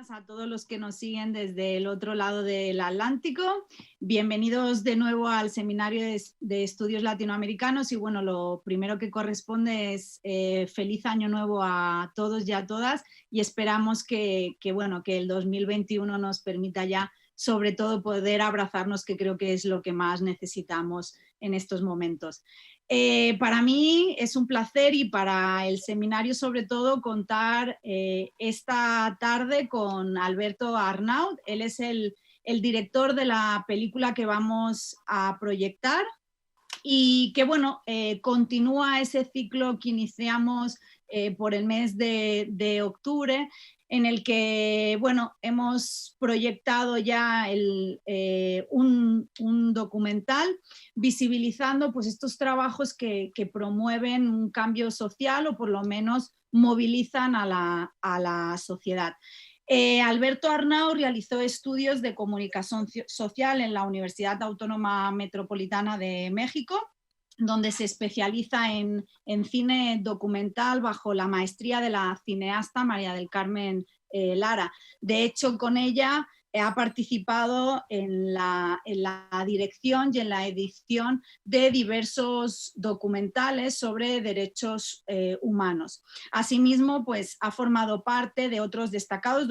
buenas a todos los que nos siguen desde el otro lado del Atlántico. Bienvenidos de nuevo al Seminario de Estudios Latinoamericanos y bueno, lo primero que corresponde es feliz año nuevo a todos y a todas y esperamos que el 2021 nos permita ya sobre todo poder abrazarnos, que creo que es lo que más necesitamos en estos momentos. Para mí es un placer y para el seminario sobre todo contar esta tarde con Alberto Arnaud. Él es el director de la película que vamos a proyectar y que continúa ese ciclo que iniciamos por el mes de octubre, en el que hemos proyectado ya un documental visibilizando pues, estos trabajos que promueven un cambio social o por lo menos movilizan a la sociedad. Alberto Arnaud realizó estudios de comunicación social en la Universidad Autónoma Metropolitana de México, donde se especializa en cine documental bajo la maestría de la cineasta María del Carmen Lara. De hecho, con ella ha participado en la dirección y en la edición de diversos documentales sobre derechos humanos. Asimismo, pues ha formado parte de otros destacados,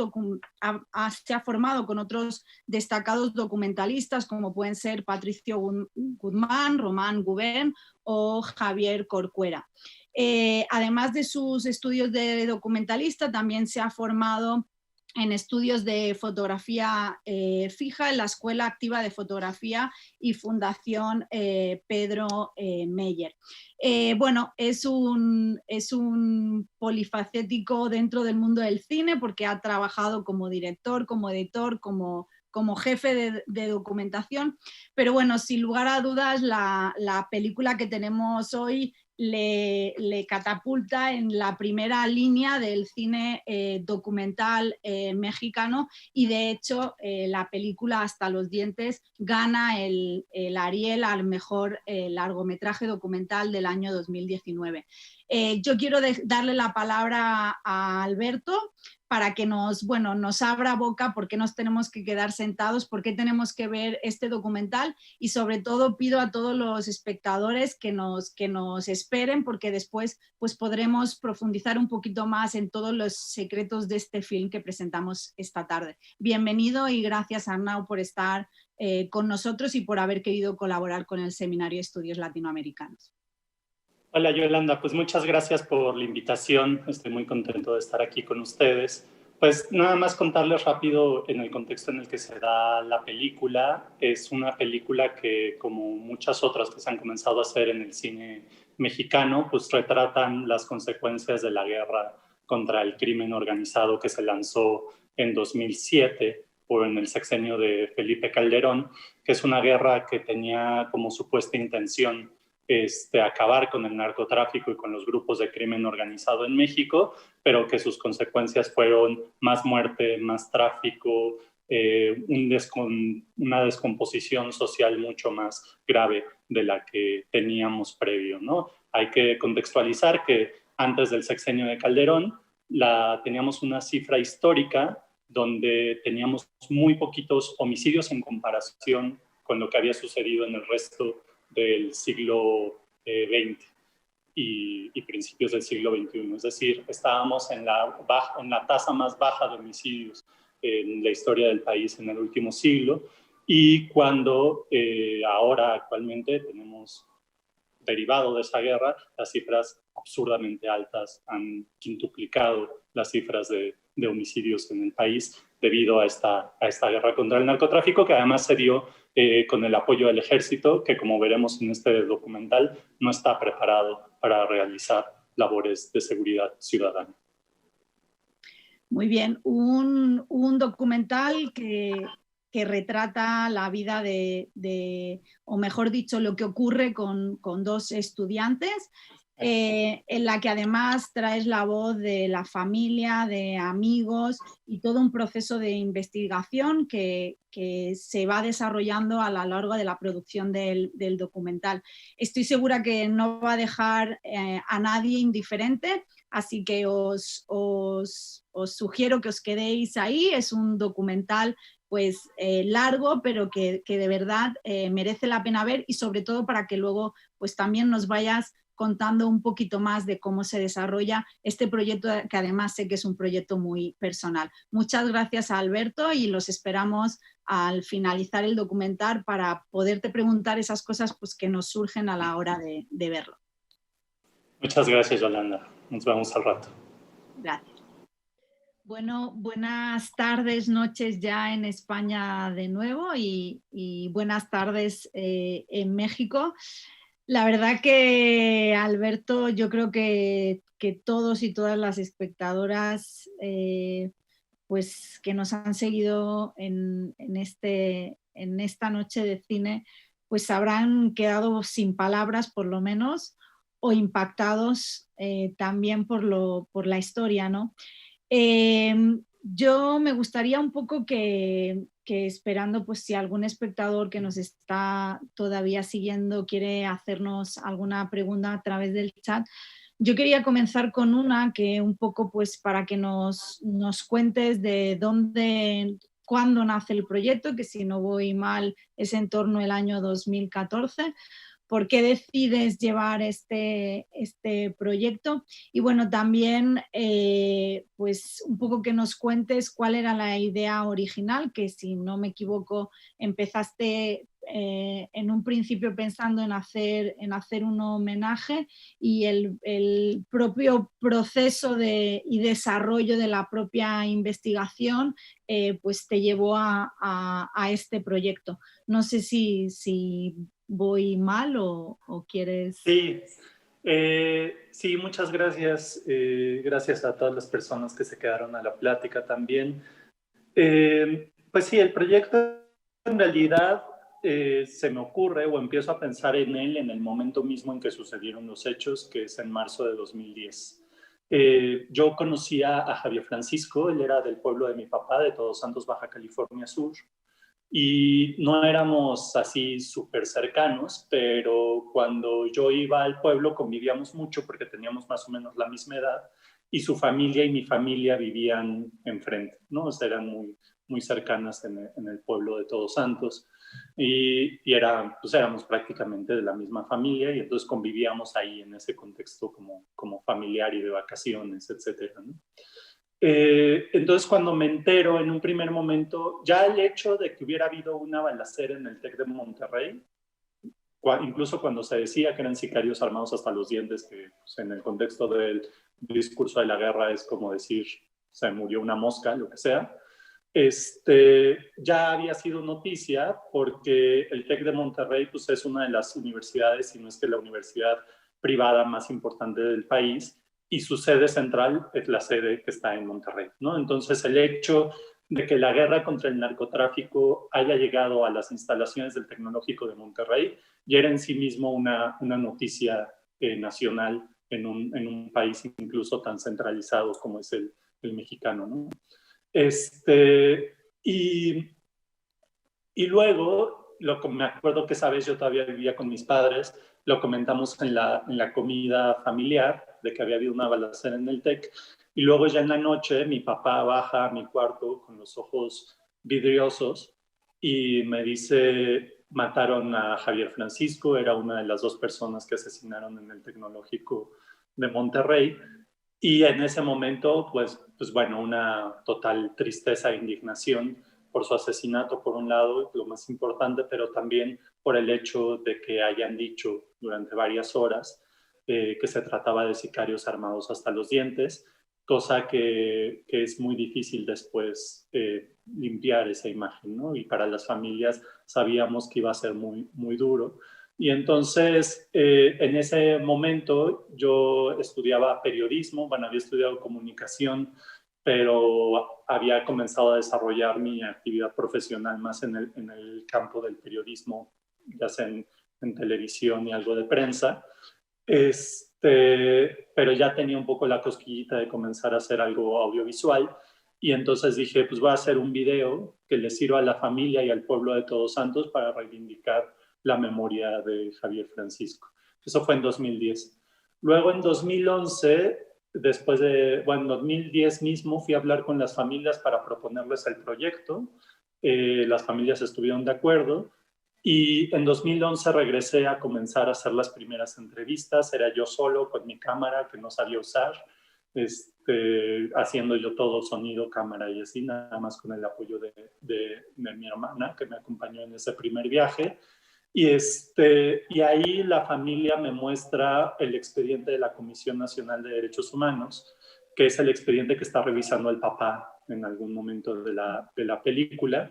se ha formado con otros destacados documentalistas como pueden ser Patricio Guzmán, Román Gubern o Javier Corcuera. Además de sus estudios de documentalista, también se ha formado en estudios de fotografía fija en la Escuela Activa de Fotografía y Fundación Pedro Meyer. Es un polifacético dentro del mundo del cine porque ha trabajado como director, como editor, como jefe de documentación, pero bueno, sin lugar a dudas la película que tenemos hoy le catapulta en la primera línea del cine documental mexicano y de hecho la película Hasta los dientes gana el Ariel al mejor largometraje documental del año 2019. Yo quiero darle la palabra a Alberto para que nos abra boca por qué nos tenemos que quedar sentados, por qué tenemos que ver este documental y sobre todo pido a todos los espectadores que nos esperen porque después pues, podremos profundizar un poquito más en todos los secretos de este film que presentamos esta tarde. Bienvenido y gracias Arnaud por estar con nosotros y por haber querido colaborar con el Seminario de Estudios Latinoamericanos. Hola Yolanda, pues muchas gracias por la invitación, estoy muy contento de estar aquí con ustedes. Pues nada más contarles rápido en el contexto en el que se da la película. Es una película que, como muchas otras que se han comenzado a hacer en el cine mexicano, pues retratan las consecuencias de la guerra contra el crimen organizado que se lanzó en 2007 o en el sexenio de Felipe Calderón, que es una guerra que tenía como supuesta intención acabar con el narcotráfico y con los grupos de crimen organizado en México, pero que sus consecuencias fueron más muerte, más tráfico, una descomposición social mucho más grave de la que teníamos previo, ¿no? Hay que contextualizar que antes del sexenio de Calderón teníamos una cifra histórica donde teníamos muy poquitos homicidios en comparación con lo que había sucedido en el resto del siglo XX y principios del siglo XXI. Es decir, estábamos en la tasa más baja de homicidios en la historia del país en el último siglo y cuando ahora actualmente tenemos derivado de esa guerra, las cifras absurdamente altas han quintuplicado las cifras de homicidios en el país debido a esta guerra contra el narcotráfico, que además se dio con el apoyo del ejército, que como veremos en este documental, no está preparado para realizar labores de seguridad ciudadana. Muy bien, un documental que retrata la vida o mejor dicho, lo que ocurre con dos estudiantes, en la que además traes la voz de la familia, de amigos y todo un proceso de investigación que se va desarrollando a lo largo de la producción del documental. Estoy segura que no va a dejar a nadie indiferente. así que os sugiero que os quedéis ahí. Es un documental pues largo, pero que de verdad merece la pena ver, y sobre todo para que luego pues también nos vayas contando un poquito más de cómo se desarrolla este proyecto, que además sé que es un proyecto muy personal. Muchas gracias a Alberto, y los esperamos al finalizar el documental para poderte preguntar esas cosas pues, que nos surgen a la hora de verlo. Muchas gracias, Yolanda. Nos vemos al rato. Gracias. Bueno, buenas tardes, noches ya en España de nuevo, y buenas tardes en México. La verdad que, Alberto, yo creo que todos y todas las espectadoras pues que nos han seguido en esta noche de cine, pues habrán quedado sin palabras, por lo menos, o impactados también por la historia, ¿no? Yo me gustaría un poco que esperando, pues si algún espectador que nos está todavía siguiendo quiere hacernos alguna pregunta a través del chat, yo quería comenzar con una que un poco pues para que nos cuentes de dónde, cuándo nace el proyecto, que si no voy mal es en torno al año 2014. ¿Por qué decides llevar este proyecto? Y bueno, también pues un poco que nos cuentes cuál era la idea original, que si no me equivoco empezaste en un principio pensando en hacer un homenaje, y el propio proceso y desarrollo de la propia investigación pues te llevó a este proyecto. No sé si voy mal o quieres... Sí, sí, muchas gracias. Gracias a todas las personas que se quedaron a la plática también. Pues sí, el proyecto en realidad se me ocurre o empiezo a pensar en él en el momento mismo en que sucedieron los hechos, que es en marzo de 2010. Yo conocía a Javier Francisco, él era del pueblo de mi papá, de Todos Santos, Baja California Sur. Y no éramos así súper cercanos, pero cuando yo iba al pueblo convivíamos mucho porque teníamos más o menos la misma edad, y su familia y mi familia vivían enfrente, ¿no? O sea, eran muy cercanas en el pueblo de Todos Santos, y pues éramos prácticamente de la misma familia, y entonces convivíamos ahí en ese contexto como familiar y de vacaciones, etcétera, ¿no? Entonces, cuando me entero en un primer momento, ya el hecho de que hubiera habido una balacera en el TEC de Monterrey, incluso cuando se decía que eran sicarios armados hasta los dientes, que pues, en el contexto del discurso de la guerra es como decir, se murió una mosca, lo que sea, ya había sido noticia porque el TEC de Monterrey pues, es una de las universidades, si no es que la universidad privada más importante del país, y su sede central es la sede que está en Monterrey, ¿no? Entonces, el hecho de que la guerra contra el narcotráfico haya llegado a las instalaciones del Tecnológico de Monterrey ya era en sí mismo una noticia nacional en un país incluso tan centralizado como es el mexicano, ¿no? Y luego, me acuerdo que esa vez yo todavía vivía con mis padres, lo comentamos en la comida familiar, de que había habido una balacera en el TEC, y luego ya en la noche mi papá baja a mi cuarto con los ojos vidriosos y me dice, mataron a Javier Francisco, era una de las 2 personas que asesinaron en el Tecnológico de Monterrey. Y en ese momento, pues bueno, una total tristeza e indignación por su asesinato, por un lado, lo más importante, pero también por el hecho de que hayan dicho durante varias horas que se trataba de sicarios armados hasta los dientes, cosa que es muy difícil después limpiar esa imagen, ¿no? Y para las familias sabíamos que iba a ser muy duro. Y entonces, en ese momento, yo estudiaba periodismo, bueno, había estudiado comunicación, pero había comenzado a desarrollar mi actividad profesional más en el campo del periodismo, ya sea en televisión y algo de prensa. Pero ya tenía un poco la cosquillita de comenzar a hacer algo audiovisual, y entonces dije, pues voy a hacer un video que le sirva a la familia y al pueblo de Todos Santos para reivindicar la memoria de Javier Francisco. Eso fue en 2010. Luego en 2011 después de, bueno, en 2010 mismo fui a hablar con las familias para proponerles el proyecto. Las familias estuvieron de acuerdo y en 2011 regresé a comenzar a hacer las primeras entrevistas. Era yo solo con mi cámara que no sabía usar, haciendo yo todo, sonido, cámara y así, nada más con el apoyo de mi hermana que me acompañó en ese primer viaje. Y ahí la familia me muestra el expediente de la Comisión Nacional de Derechos Humanos, que es el expediente que está revisando el papá en algún momento de la película.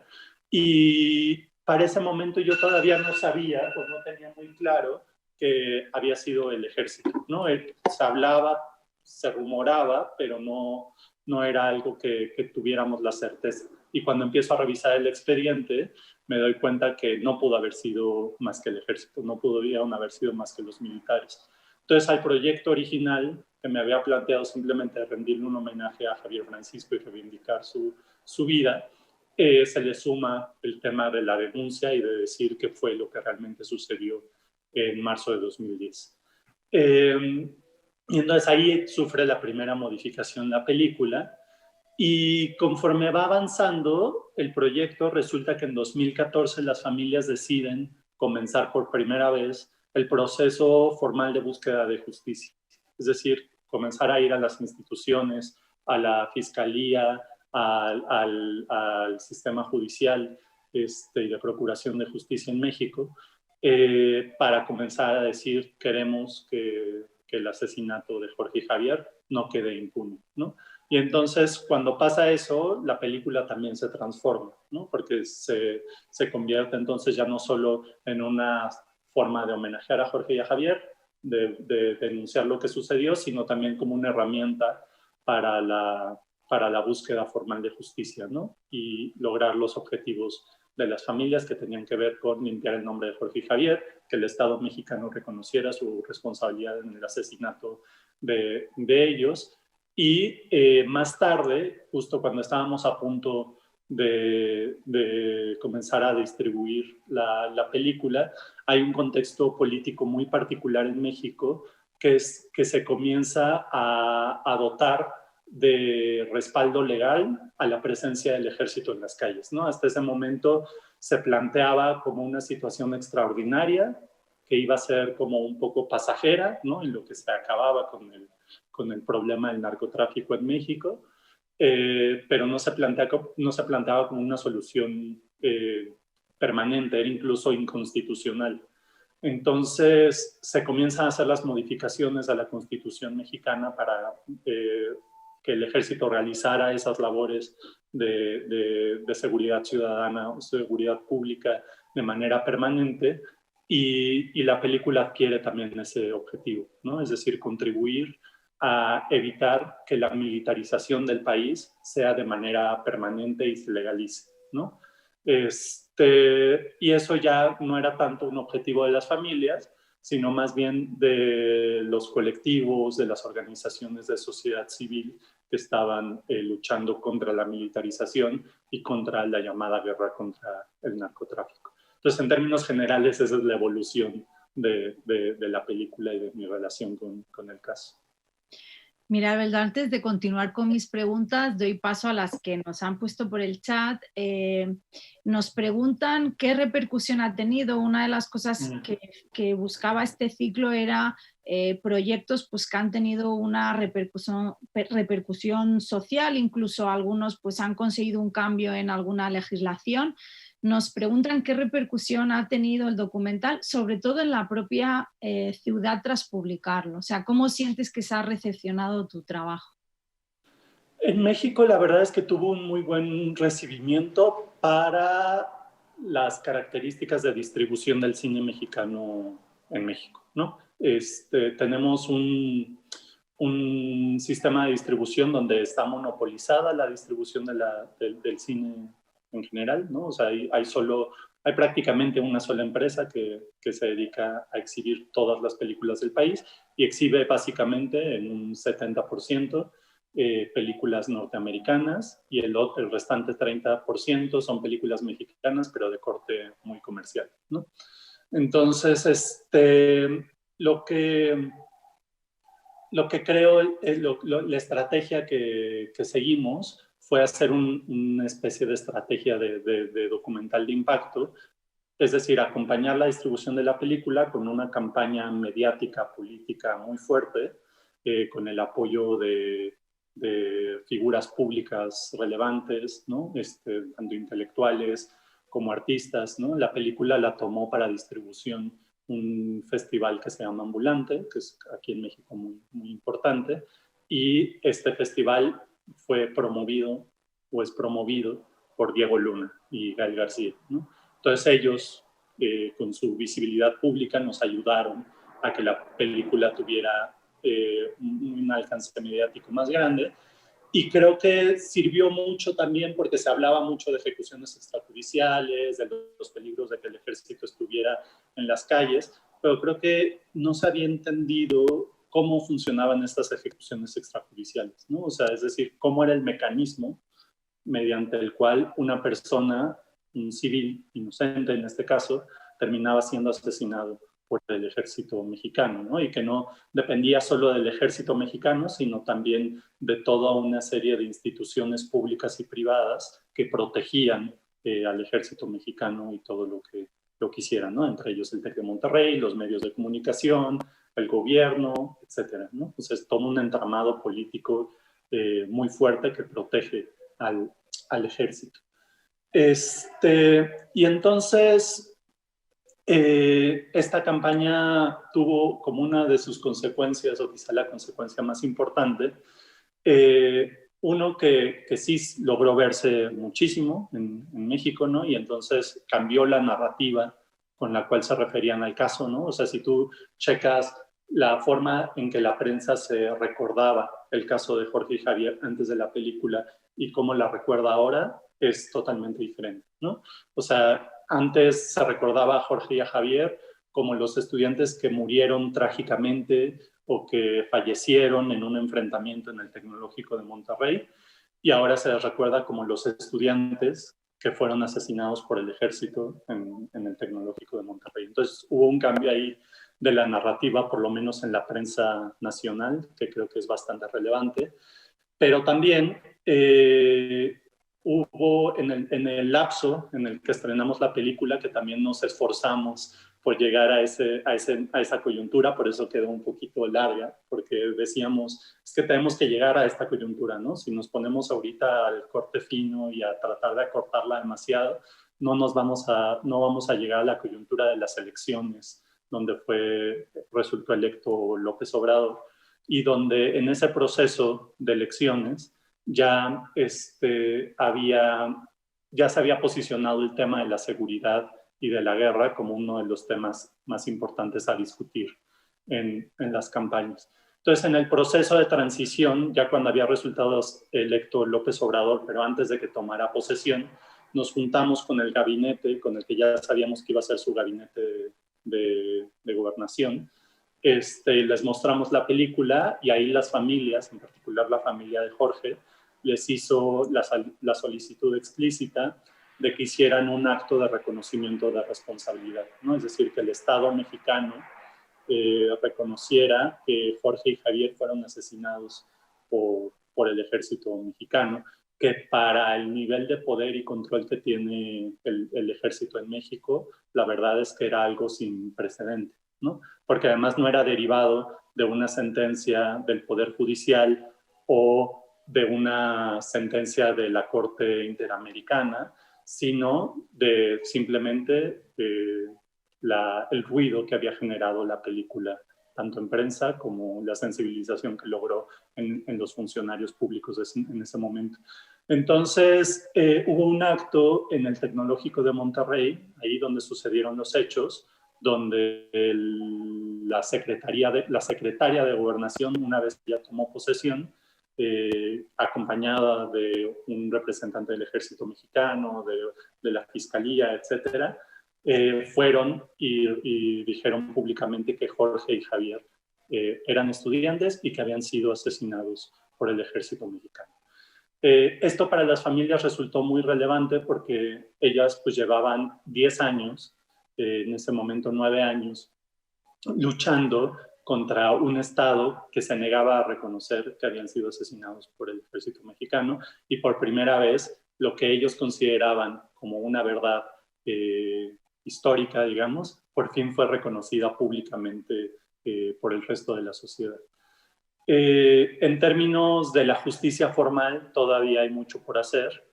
Y para ese momento yo todavía no sabía, o no tenía muy claro, que había sido el ejército, ¿no? Se hablaba, se rumoraba, pero no era algo que tuviéramos la certeza. Y cuando empiezo a revisar el expediente, me doy cuenta que no pudo haber sido más que el ejército, no pudieron haber sido más que los militares. Entonces, al proyecto original, que me había planteado simplemente rendirle un homenaje a Javier Francisco y reivindicar su vida, se le suma el tema de la denuncia y de decir qué fue lo que realmente sucedió en marzo de 2010. Y entonces ahí sufre la primera modificación la película. Y conforme va avanzando el proyecto, resulta que en 2014 las familias deciden comenzar por primera vez el proceso formal de búsqueda de justicia. Es decir, comenzar a ir a las instituciones, a la fiscalía, al sistema judicial y de procuración de justicia en México, para comenzar a decir queremos que el asesinato de Jorge y Javier no quede impune, ¿no? Y entonces, cuando pasa eso, la película también se transforma, ¿no? Porque se convierte entonces ya no solo en una forma de homenajear a Jorge y a Javier, de denunciar lo que sucedió, sino también como una herramienta para la búsqueda formal de justicia, ¿no? Y lograr los objetivos de las familias que tenían que ver con limpiar el nombre de Jorge y Javier, que el Estado mexicano reconociera su responsabilidad en el asesinato de ellos. Y más tarde, justo cuando estábamos a punto de comenzar a distribuir la película, hay un contexto político muy particular en México que es que se comienza a dotar de respaldo legal a la presencia del ejército en las calles, ¿no? Hasta ese momento se planteaba como una situación extraordinaria que iba a ser como un poco pasajera, ¿no? En lo que se acababa con el problema del narcotráfico en México, pero no se planteaba como una solución permanente, era incluso inconstitucional. Entonces se comienzan a hacer las modificaciones a la Constitución mexicana para que el ejército realizara esas labores de seguridad ciudadana o seguridad pública de manera permanente, y la película adquiere también ese objetivo, ¿no? Es decir, contribuir a evitar que la militarización del país sea de manera permanente y se legalice, ¿no? Y eso ya no era tanto un objetivo de las familias, sino más bien de los colectivos, de las organizaciones de sociedad civil que estaban luchando contra la militarización y contra la llamada guerra contra el narcotráfico. Entonces, en términos generales, esa es la evolución de la película y de mi relación con el caso. Mira, Abeldo, antes de continuar con mis preguntas, doy paso a las que nos han puesto por el chat. Nos preguntan qué repercusión ha tenido. Una de las cosas que buscaba este ciclo era proyectos pues, que han tenido una repercusión social, incluso algunos pues, han conseguido un cambio en alguna legislación. Nos preguntan qué repercusión ha tenido el documental, sobre todo en la propia ciudad tras publicarlo. O sea, ¿cómo sientes que se ha recepcionado tu trabajo? En México la verdad es que tuvo un muy buen recibimiento para las características de distribución del cine mexicano en México, ¿no? Tenemos un sistema de distribución donde está monopolizada la distribución del cine en general, ¿no? O sea, hay prácticamente una sola empresa que se dedica a exhibir todas las películas del país y exhibe básicamente en un 70% películas norteamericanas y el restante 30% son películas mexicanas, pero de corte muy comercial, ¿no? Entonces, lo que lo que creo, la estrategia que seguimos fue hacer una especie de estrategia de documental de impacto, es decir, acompañar la distribución de la película con una campaña mediática, política muy fuerte, con el apoyo de figuras públicas relevantes, ¿no? Tanto intelectuales como artistas, ¿no? La película la tomó para distribución un festival que se llama Ambulante, que es aquí en México muy, muy importante, y este festival fue promovido o es promovido por Diego Luna y Gael García, ¿no? Entonces ellos, con su visibilidad pública, nos ayudaron a que la película tuviera un alcance mediático más grande. Y creo que sirvió mucho también porque se hablaba mucho de ejecuciones extrajudiciales, de los peligros de que el ejército estuviera en las calles, pero creo que no se había entendido cómo funcionaban estas ejecuciones extrajudiciales, ¿no? O sea, es decir, cómo era el mecanismo mediante el cual una persona, un civil inocente en este caso, terminaba siendo asesinado por el ejército mexicano, ¿no? Y que no dependía solo del ejército mexicano, sino también de toda una serie de instituciones públicas y privadas que protegían al ejército mexicano y todo lo que hicieran, ¿no? Entre ellos el TEC de Monterrey, los medios de comunicación, el gobierno, etcétera, ¿no? Entonces, todo un entramado político muy fuerte que protege al ejército. Y entonces, esta campaña tuvo como una de sus consecuencias, o quizá la consecuencia más importante, uno que sí logró verse muchísimo en México, ¿no? Y entonces cambió la narrativa con la cual se referían al caso, ¿no? O sea, si tú checas la forma en que la prensa se recordaba el caso de Jorge y Javier antes de la película y cómo la recuerda ahora, es totalmente diferente, ¿no? O sea, antes se recordaba a Jorge y a Javier como los estudiantes que murieron trágicamente o que fallecieron en un enfrentamiento en el Tecnológico de Monterrey, y ahora se les recuerda como los estudiantes que fueron asesinados por el ejército en el Tecnológico de Monterrey. Entonces hubo un cambio ahí de la narrativa, por lo menos en la prensa nacional, que creo que es bastante relevante, pero también hubo en el lapso en el que estrenamos la película, que también nos esforzamos por llegar a esa coyuntura, por eso quedó un poquito larga, porque decíamos, es que tenemos que llegar a esta coyuntura, ¿no? Si nos ponemos ahorita al corte fino y a tratar de acortarla demasiado, no vamos a llegar a la coyuntura de las elecciones, donde resultó electo López Obrador, y donde en ese proceso de elecciones ya se había posicionado el tema de la seguridad y de la guerra como uno de los temas más importantes a discutir en las campañas. Entonces, en el proceso de transición, ya cuando había resultado electo López Obrador, pero antes de que tomara posesión, nos juntamos con el gabinete, con el que ya sabíamos que iba a ser su gabinete de gobernación. Les mostramos la película y ahí las familias, en particular la familia de Jorge, les hizo la solicitud explícita de que hicieran un acto de reconocimiento de responsabilidad, ¿no? Es decir, que el Estado mexicano reconociera que Jorge y Javier fueron asesinados por el ejército mexicano, que para el nivel de poder y control que tiene el ejército en México, la verdad es que era algo sin precedente, ¿no? Porque además no era derivado de una sentencia del Poder Judicial o de una sentencia de la Corte Interamericana, sino de simplemente el ruido que había generado la película, tanto en prensa como la sensibilización que logró en los funcionarios públicos en ese momento. Entonces, hubo un acto en el Tecnológico de Monterrey, ahí donde sucedieron los hechos, donde la secretaria de Gobernación, una vez que ya tomó posesión, acompañada de un representante del Ejército Mexicano, de la Fiscalía, etcétera, fueron y dijeron públicamente que Jorge y Javier eran estudiantes y que habían sido asesinados por el Ejército Mexicano. Esto para las familias resultó muy relevante porque ellas pues llevaban 10 años, en ese momento 9 años, luchando contra un Estado que se negaba a reconocer que habían sido asesinados por el ejército mexicano, y por primera vez lo que ellos consideraban como una verdad histórica, digamos, por fin fue reconocida públicamente por el resto de la sociedad. En términos de la justicia formal, todavía hay mucho por hacer.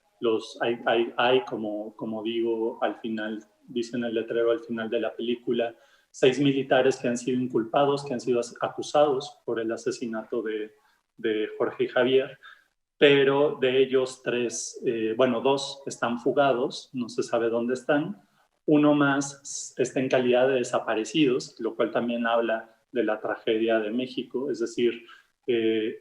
Como digo, al final, dicen el letrero al final de la película, 6 militares que han sido inculpados, que han sido acusados por el asesinato de Jorge y Javier, pero de ellos 2 están fugados, no se sabe dónde están. Uno más está en calidad de desaparecidos, lo cual también habla de la tragedia de México, es decir, en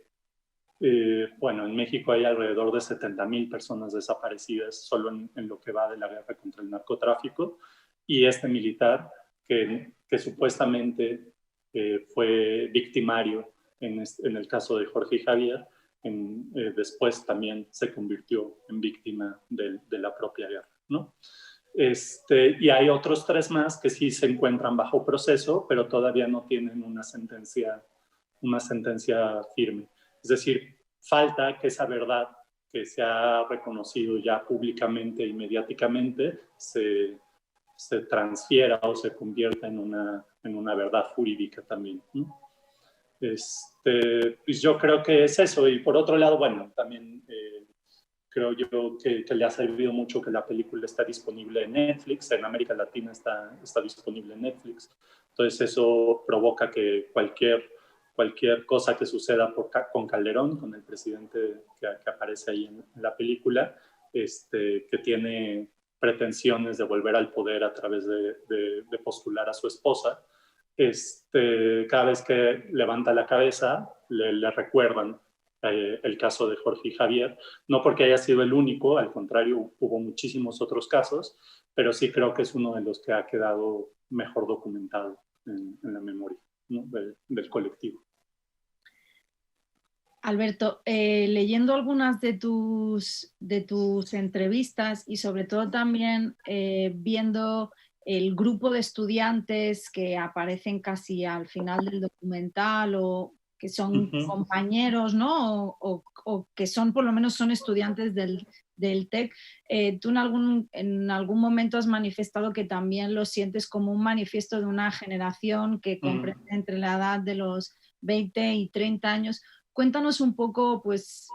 México hay alrededor de 70,000 personas desaparecidas solo en lo que va de la guerra contra el narcotráfico, y este militar que supuestamente fue victimario en el caso de Jorge y Javier, después también se convirtió en víctima de la propia guerra, ¿no? Y hay otros 3 más que sí se encuentran bajo proceso, pero todavía no tienen una sentencia firme. Es decir, falta que esa verdad que se ha reconocido ya públicamente y mediáticamente se transfiera o se convierta en una verdad jurídica también, ¿no? Pues yo creo que es eso. Y por otro lado, bueno, también creo yo que le ha servido mucho que la película está disponible en Netflix. En América Latina está disponible en Netflix. Entonces eso provoca que cualquier cosa que suceda con Calderón, con el presidente que aparece ahí en la película, que tiene pretensiones de volver al poder a través de postular a su esposa, cada vez que levanta la cabeza le recuerdan el caso de Jorge y Javier, no porque haya sido el único, al contrario, hubo muchísimos otros casos, pero sí creo que es uno de los que ha quedado mejor documentado en la memoria, ¿no? del colectivo. Alberto, leyendo algunas de tus entrevistas y sobre todo también viendo el grupo de estudiantes que aparecen casi al final del documental o que son compañeros, ¿no? O que son, por lo menos son estudiantes del TEC, tú en algún momento has manifestado que también lo sientes como un manifiesto de una generación que comprende entre la edad de los 20 y 30 años. Cuéntanos un poco, pues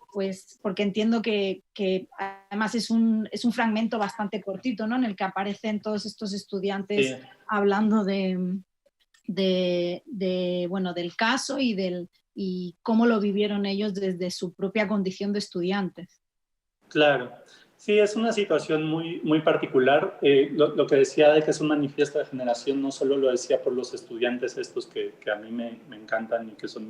porque entiendo que además es un fragmento bastante cortito, ¿no? En el que aparecen todos estos estudiantes hablando del caso y cómo lo vivieron ellos desde su propia condición de estudiantes. Claro. Sí, es una situación muy, muy particular. Lo que decía de que es un manifiesto de generación, no solo lo decía por los estudiantes estos que a mí me encantan y que son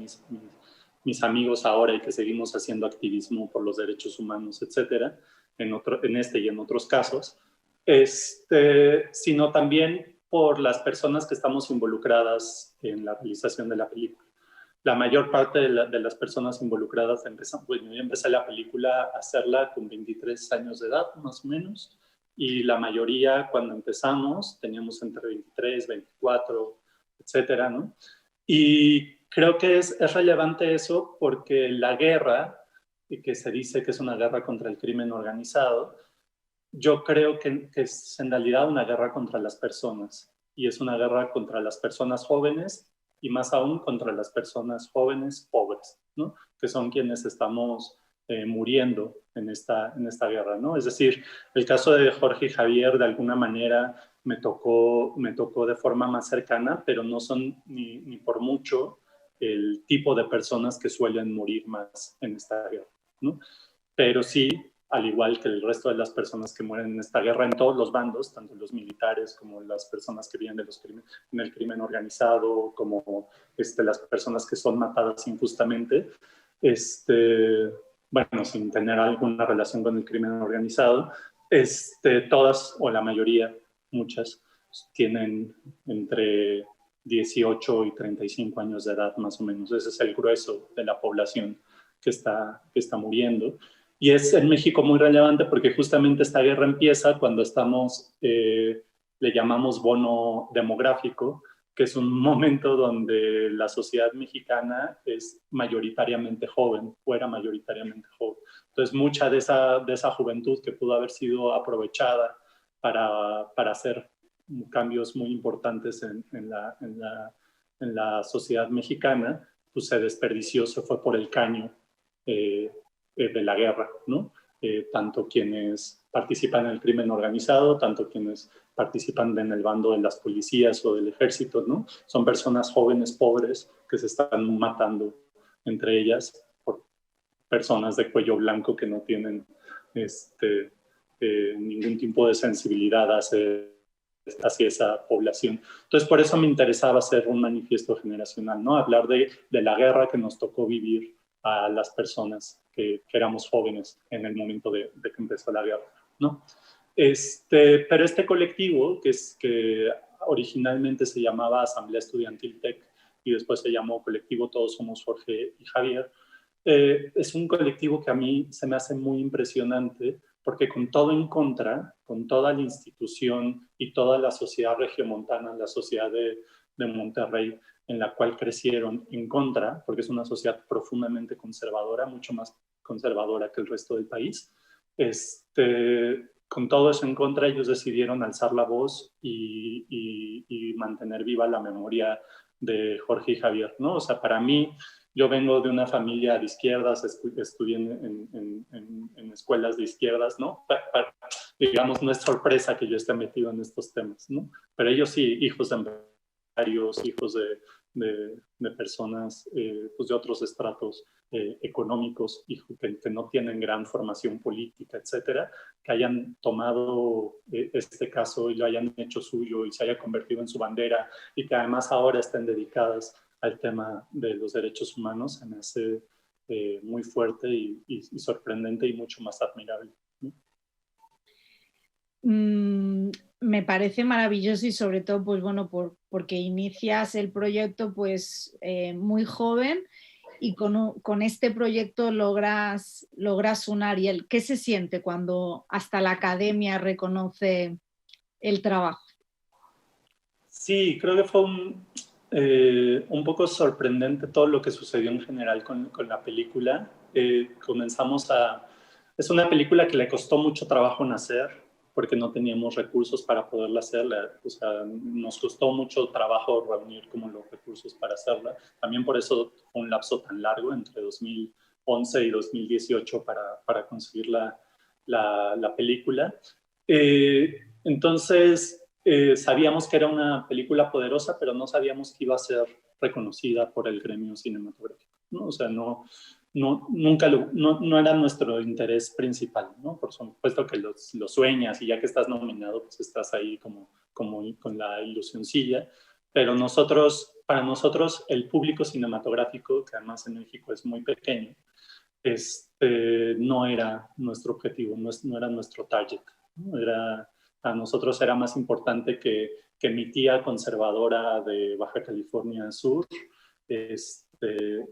mis amigos ahora y que seguimos haciendo activismo por los derechos humanos, etcétera, en este y en otros casos, sino también por las personas que estamos involucradas en la realización de la película. La mayor parte de las personas involucradas yo empecé la película a hacerla con 23 años de edad, más o menos, y la mayoría cuando empezamos teníamos entre 23, 24, etcétera, ¿no? Y creo que es relevante eso porque la guerra, que se dice que es una guerra contra el crimen organizado, yo creo que es en realidad una guerra contra las personas, y es una guerra contra las personas jóvenes y más aún contra las personas jóvenes pobres, ¿no? Que son quienes estamos muriendo en esta guerra, ¿no? Es decir, el caso de Jorge y Javier de alguna manera me tocó de forma más cercana, pero no son ni por mucho el tipo de personas que suelen morir más en esta guerra, ¿no? Pero sí, al igual que el resto de las personas que mueren en esta guerra en todos los bandos, tanto los militares como las personas que viven en el crimen organizado, como las personas que son matadas injustamente, bueno, sin tener alguna relación con el crimen organizado, todas o la mayoría, muchas, tienen entre 18 y 35 años de edad más o menos. Ese es el grueso de la población que está muriendo. Y es en México muy relevante porque justamente esta guerra empieza cuando le llamamos bono demográfico, que es un momento donde la sociedad mexicana es mayoritariamente joven, o era mayoritariamente joven. Entonces, mucha de esa juventud que pudo haber sido aprovechada para hacer cambios muy importantes en la sociedad mexicana, pues se desperdició, se fue por el caño de la guerra, ¿no? Tanto quienes participan en el crimen organizado, tanto quienes participan en el bando de las policías o del ejército, ¿no? Son personas jóvenes, pobres, que se están matando entre ellas por personas de cuello blanco que no tienen ningún tipo de sensibilidad hacia esa población. Entonces, por eso me interesaba hacer un manifiesto generacional, ¿no? Hablar de la guerra que nos tocó vivir a las personas que éramos jóvenes en el momento de que empezó la guerra, ¿no? Pero este colectivo, que originalmente se llamaba Asamblea Estudiantil TEC y después se llamó Colectivo Todos Somos Jorge y Javier, es un colectivo que a mí se me hace muy impresionante porque con todo en contra, con toda la institución y toda la sociedad regiomontana, la sociedad de Monterrey, en la cual crecieron en contra, porque es una sociedad profundamente conservadora, mucho más conservadora que el resto del país, con todo eso en contra, ellos decidieron alzar la voz y mantener viva la memoria de Jorge y Javier, ¿no? O sea, para mí, yo vengo de una familia de izquierdas, estudié en escuelas de izquierdas, ¿no? Digamos, no es sorpresa que yo esté metido en estos temas, ¿no? Pero ellos sí, hijos de empresarios, hijos de personas pues de otros estratos económicos y que no tienen gran formación política, etcétera, que hayan tomado este caso y lo hayan hecho suyo y se haya convertido en su bandera y que además ahora estén dedicadas al tema de los derechos humanos, se me hace muy fuerte y sorprendente y mucho más admirable, ¿no? Me parece maravilloso y sobre todo, pues bueno, porque inicias el proyecto pues muy joven y con este proyecto logras un Ariel. ¿Qué se siente cuando hasta la academia reconoce el trabajo? Sí, creo que fue un poco sorprendente todo lo que sucedió en general con la película. Es una película que le costó mucho trabajo nacer porque no teníamos recursos para poderla hacer. O sea, nos costó mucho trabajo reunir como los recursos para hacerla. También por eso fue un lapso tan largo entre 2011 y 2018 para conseguir la película. Entonces, sabíamos que era una película poderosa, pero no sabíamos que iba a ser reconocida por el gremio cinematográfico, ¿no? O sea, nunca no era nuestro interés principal, ¿no? Por supuesto que lo sueñas y ya que estás nominado, pues estás ahí como con la ilusioncilla, pero para nosotros el público cinematográfico, que además en México es muy pequeño, no era nuestro objetivo, no era nuestro target, ¿no? A nosotros era más importante que mi tía conservadora de Baja California Sur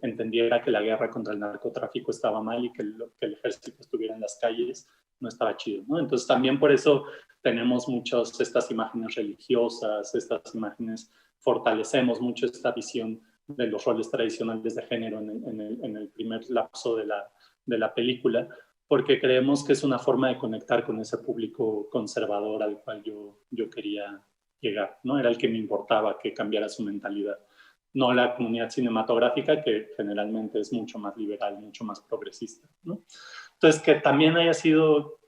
entendiera que la guerra contra el narcotráfico estaba mal y que el ejército estuviera en las calles no estaba chido, ¿no? Entonces también por eso tenemos muchas estas imágenes religiosas, estas imágenes, fortalecemos mucho esta visión de los roles tradicionales de género en el primer lapso de la película, porque creemos que es una forma de conectar con ese público conservador al cual yo quería llegar, ¿no? Era el que me importaba que cambiara su mentalidad, no la comunidad cinematográfica, que generalmente es mucho más liberal, mucho más progresista, ¿no? Entonces, que también haya sido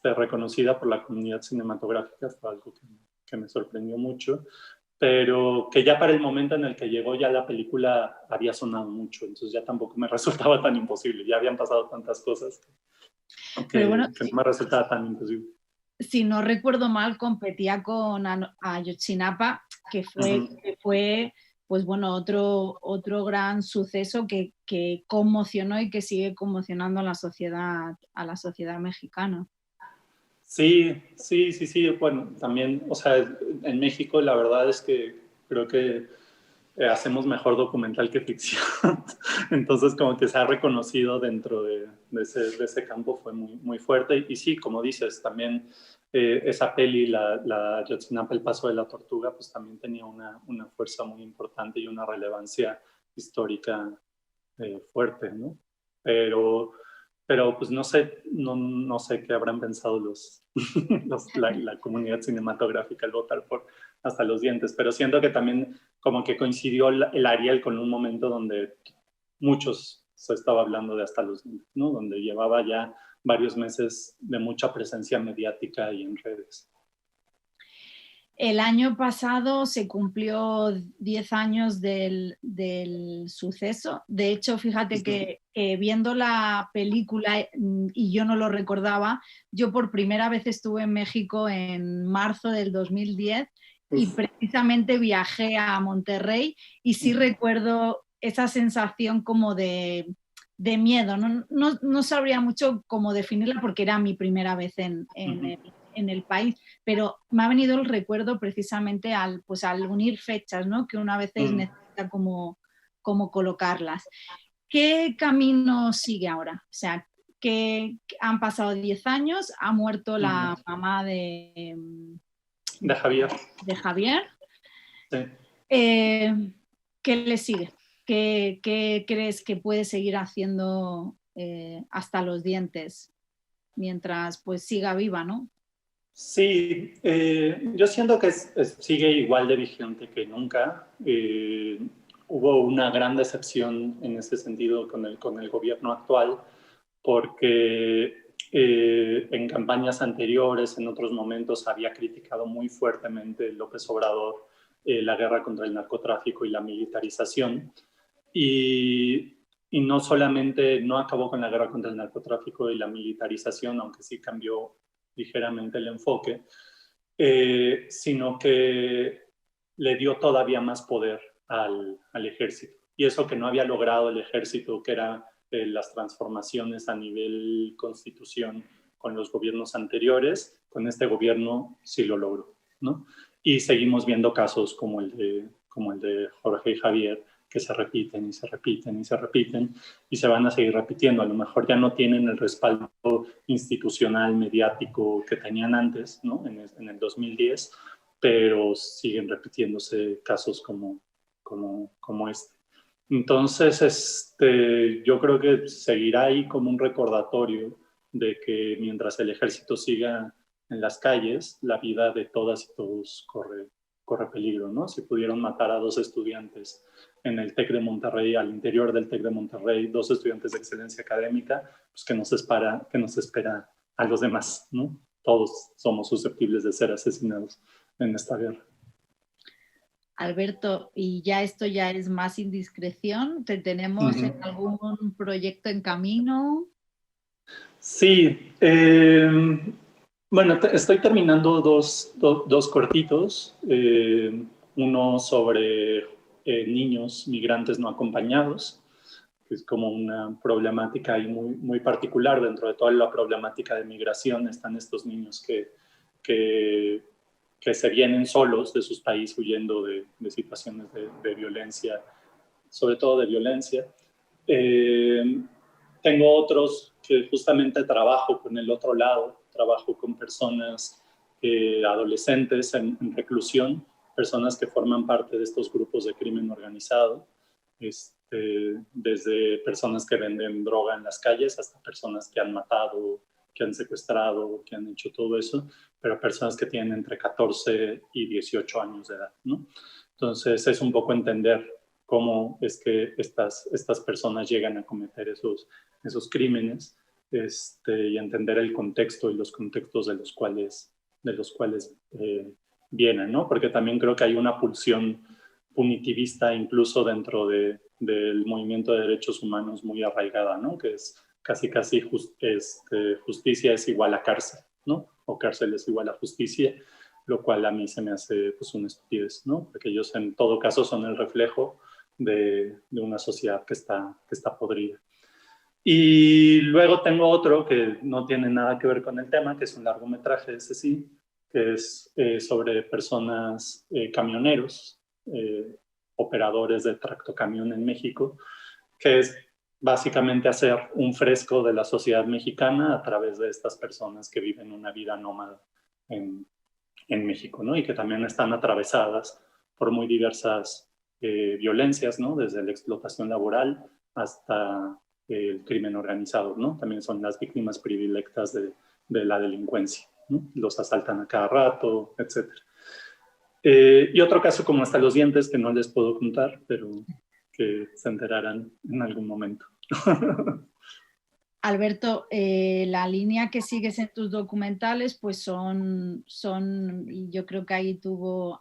reconocida por la comunidad cinematográfica fue algo que me sorprendió mucho, pero que ya para el momento en el que llegó ya la película había sonado mucho, entonces ya tampoco me resultaba tan imposible, ya habían pasado tantas cosas que Bueno, no me resultaba tan imposible. Si no recuerdo mal, competía con Ayotzinapa, que fue pues bueno, otro gran suceso que conmocionó y que sigue conmocionando a la sociedad mexicana. Sí. Bueno, también, o sea, en México la verdad es que creo que hacemos mejor documental que ficción. Entonces, como que se ha reconocido dentro de ese campo fue muy, muy fuerte. Y sí, como dices, también esa peli, la Ayotzinapa, el paso de la tortuga, pues también tenía una fuerza muy importante y una relevancia histórica fuerte, ¿no? Pero, pero pues no sé qué habrán pensado la comunidad cinematográfica al votar por Hasta los dientes, pero siento que también como que coincidió el Ariel con un momento donde muchos se estaba hablando de Hasta los dientes, ¿no? Donde llevaba ya varios meses de mucha presencia mediática y en redes. El año pasado se cumplió 10 años del suceso. De hecho, fíjate que viendo la película, y yo no lo recordaba, yo por primera vez estuve en México en marzo del 2010 y precisamente viajé a Monterrey y sí recuerdo esa sensación como de miedo. No sabría mucho cómo definirla porque era mi primera vez en el país, pero me ha venido el recuerdo precisamente al unir fechas, ¿no? Que una vez necesita como colocarlas. ¿Qué camino sigue ahora? O sea, que han pasado 10 años, ha muerto la mamá de Javier. De Javier. Sí. ¿Qué le sigue? ¿Qué crees que puede seguir haciendo hasta los dientes mientras pues siga viva, ¿no? Sí, yo siento que sigue igual de vigente que nunca. Hubo una gran decepción en ese sentido con el gobierno actual, porque en campañas anteriores, en otros momentos, había criticado muy fuertemente López Obrador la guerra contra el narcotráfico y la militarización. Y no solamente no acabó con la guerra contra el narcotráfico y la militarización, aunque sí cambió ligeramente el enfoque, sino que le dio todavía más poder al ejército. Y eso que no había logrado el ejército, que era las transformaciones a nivel constitución con los gobiernos anteriores, con este gobierno sí lo logró, ¿no? Y seguimos viendo casos como el de Jorge y Javier, que se repiten y se repiten y se repiten y se van a seguir repitiendo. A lo mejor ya no tienen el respaldo institucional, mediático que tenían antes, ¿no? En el 2010, pero siguen repitiéndose casos como este. Entonces, yo creo que seguirá ahí como un recordatorio de que mientras el ejército siga en las calles, la vida de todas y todos corre peligro, ¿no? Si pudieron matar a 2 estudiantes en el TEC de Monterrey, al interior del TEC de Monterrey, 2 estudiantes de excelencia académica, pues que nos espera a los demás, ¿no? Todos somos susceptibles de ser asesinados en esta guerra. Alberto, y ya esto ya es más indiscreción, ¿te tenemos en algún proyecto en camino? Sí, bueno, estoy terminando dos cortitos, uno sobre niños migrantes no acompañados, que es como una problemática ahí muy particular. Dentro de toda la problemática de migración están estos niños que se vienen solos de sus países huyendo de situaciones de violencia, sobre todo de violencia. Tengo otros que justamente trabajo con el otro lado, trabajo con personas, adolescentes en reclusión, personas que forman parte de estos grupos de crimen organizado, desde personas que venden droga en las calles hasta personas que han matado, que han secuestrado, que han hecho todo eso, pero personas que tienen entre 14 y 18 años de edad, ¿no? Entonces es un poco entender cómo es que estas personas llegan a cometer esos crímenes, y entender el contexto y los contextos de los cuales vienen, ¿no? Porque también creo que hay una pulsión punitivista incluso dentro del movimiento de derechos humanos muy arraigada, ¿no? Que es casi justicia es igual a cárcel, ¿no? O cárcel es igual a justicia, lo cual a mí se me hace pues una estupidez, ¿no? Porque ellos en todo caso son el reflejo de una sociedad que está podrida. Y luego tengo otro que no tiene nada que ver con el tema, que es un largometraje, ese sí, que es sobre personas, camioneros, operadores de tractocamión en México, que es básicamente hacer un fresco de la sociedad mexicana a través de estas personas que viven una vida nómada en México, ¿no? Y que también están atravesadas por muy diversas violencias, ¿no? Desde la explotación laboral hasta el crimen organizado, ¿no? También son las víctimas predilectas de la delincuencia, ¿no? Los asaltan a cada rato, etc. Y otro caso como hasta los dientes que no les puedo contar, pero que se enterarán en algún momento. Alberto, la línea que sigues en tus documentales pues son y yo creo que ahí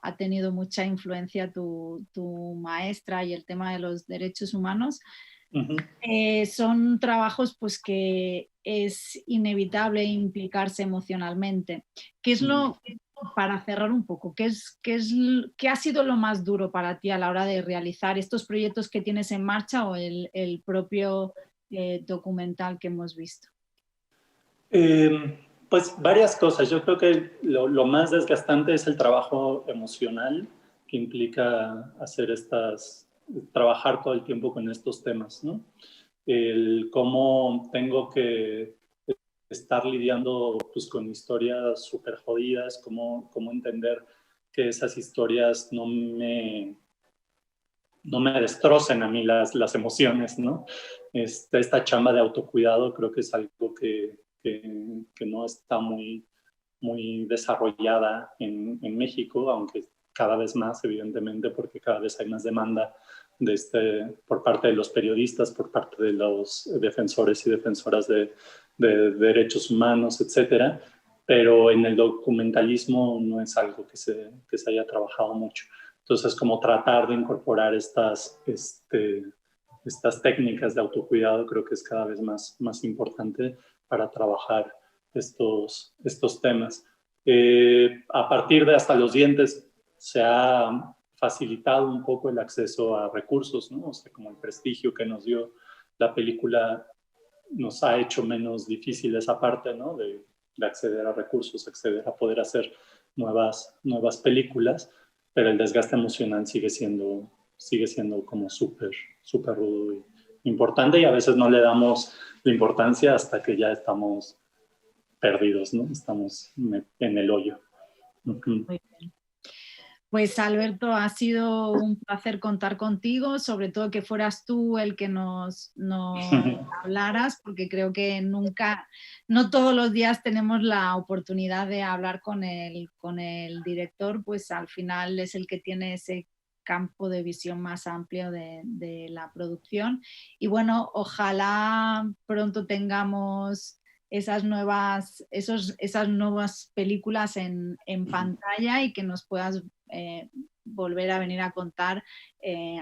ha tenido mucha influencia tu maestra y el tema de los derechos humanos. Son trabajos pues que es inevitable implicarse emocionalmente. ¿Qué es para cerrar un poco, qué ha sido lo más duro para ti a la hora de realizar estos proyectos que tienes en marcha o el propio documental que hemos visto? Pues varias cosas. Yo creo que lo más desgastante es el trabajo emocional que implica trabajar todo el tiempo con estos temas, ¿no? El cómo tengo que estar lidiando pues, con historias súper jodidas, cómo entender que esas historias no me destrocen a mí las emociones, ¿no? Esta chamba de autocuidado creo que es algo que no está muy desarrollada en México, aunque cada vez más, evidentemente, porque cada vez hay más demanda por parte de los periodistas, por parte de los defensores y defensoras de derechos humanos, etcétera. Pero en el documentalismo no es algo que se haya trabajado mucho. Entonces, como tratar de incorporar estas técnicas de autocuidado creo que es cada vez más importante para trabajar estos temas. A partir de hasta los dientes se ha facilitado un poco el acceso a recursos, ¿no? O sea, como el prestigio que nos dio la película nos ha hecho menos difícil esa parte, ¿no? De acceder a recursos, acceder a poder hacer nuevas películas, pero el desgaste emocional sigue siendo como súper rudo y importante, y a veces no le damos la importancia hasta que ya estamos perdidos, ¿no? Estamos en el hoyo. Muy bien. Pues Alberto, ha sido un placer contar contigo, sobre todo que fueras tú el que nos hablaras, porque creo que no todos los días tenemos la oportunidad de hablar con el director, pues al final es el que tiene ese campo de visión más amplio de la producción. Y bueno, ojalá pronto tengamos esas nuevas películas en pantalla y que nos puedas volver a venir a contar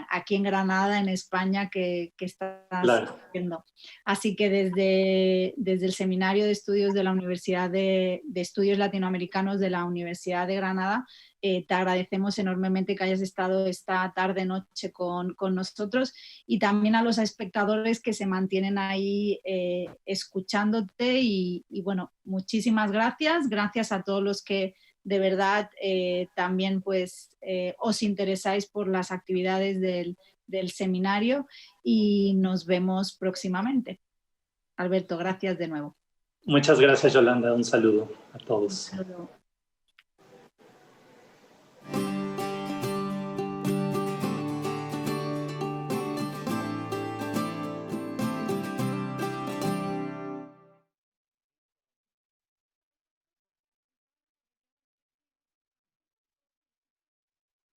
aquí en Granada, en España, que estás haciendo. Así que desde el Seminario de Estudios de la Universidad de Estudios Latinoamericanos de la Universidad de Granada, te agradecemos enormemente que hayas estado esta tarde-noche con nosotros, y también a los espectadores que se mantienen ahí escuchándote y bueno, muchísimas gracias a todos los que de verdad también pues os interesáis por las actividades del seminario, y nos vemos próximamente. Alberto, gracias de nuevo. Muchas gracias, Yolanda. Un saludo a todos. Un saludo.